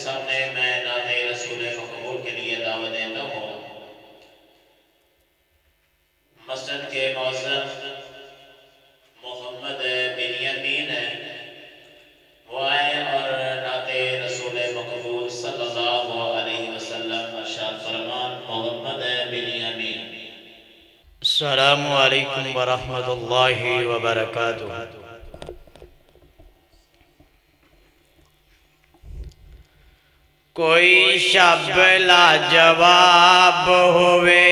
سامنے میں نعت رسول مقبول کے لیے دعوت دیتا ہوں۔ مسجد کے معظم محمد بن یمین وہ آئے اور نعت رسول مقبول صلی اللہ علیہ وسلم ارشاد فرمان۔ محمد بن یمین۔ السلام علیکم ورحمۃ اللہ وبرکاتہ۔ کوئی شب لاجواب ہوئے،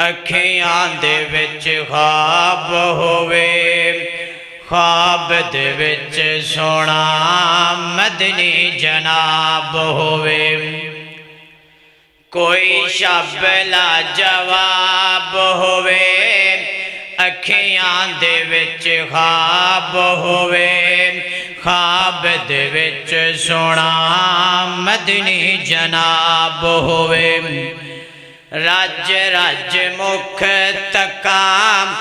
اکھیاں دے وچ خواب ہوئے، خواب دے وچ سونا مدنی جناب ہوئے۔ کوئی شب لاجواب ہوئے، اکھیاں دے وچ خواب ہوئے، خواب دے وچ سونا مدنی جناب ہوئے۔ رج رج مکھ تکام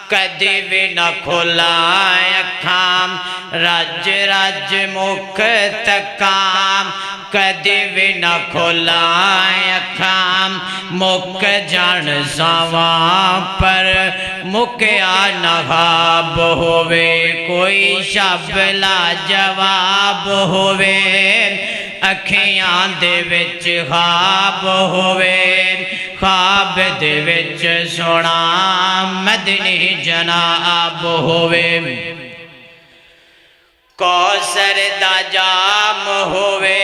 کدی بھی نہ کھلائے اکھام، رج رج مکھ تکام کدی بھی نہ کھلائے اکھام، مک جان ساواں پر مکیا نہ خواب ہوئے۔ کوئی شب لاجواب ہوئے، اکھیاں دے وچ خواب ہوئے، خواب دے وچ سونا مدنی جناب ہوئے۔ کوثر دا جام ہوئے،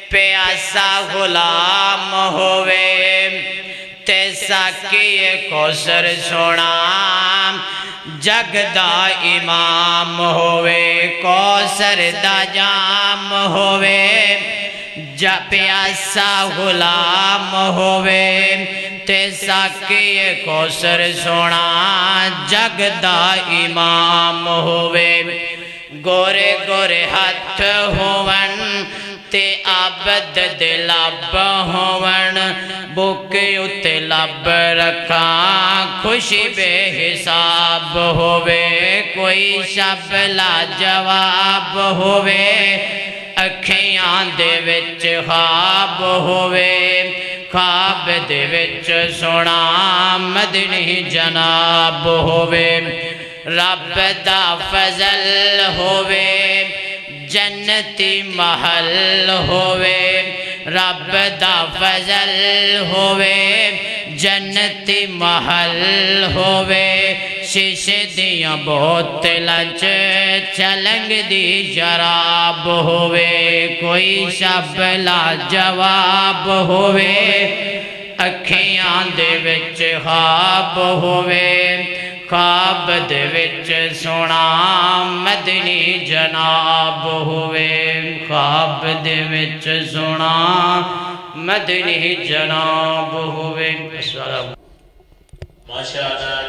پیاسا غلام ہوئے، تے ساقی کوثر سونا جگ دا امام ہوئے۔ کوثر دا جام ہوئے، پیاسا غلام ہوئے، تے ساقی کوثر سونا جگ دا امام ہوئے۔ گورے گورے ہاتھ ہون تے عابد دے لب ہون، بکے اتے لب رکھاں خوشی بے حساب ہوئے۔ کوئی شب لاجواب ہوئے، اکھیاں دے وچ خواب ہوئے، خواب دے وچ سونا مدنی جناب ہوئے۔ رب دا فضل ہوئے، جنتی محل ہوئے، رب دا فضل ہوئے، جنتی محل ہوئے۔ شیشے دیاں بوتلاں چ چلنگ دی شراب ہوئے۔ کوئی شب لاجواب ہوئے، اکھیاں دے وچ خواب ہوئے، خواب دے وچ سونا مدنی جناب ہوئے، خواب دے وچ سونا مدنی جناب ہوئے۔ ماشاءاللہ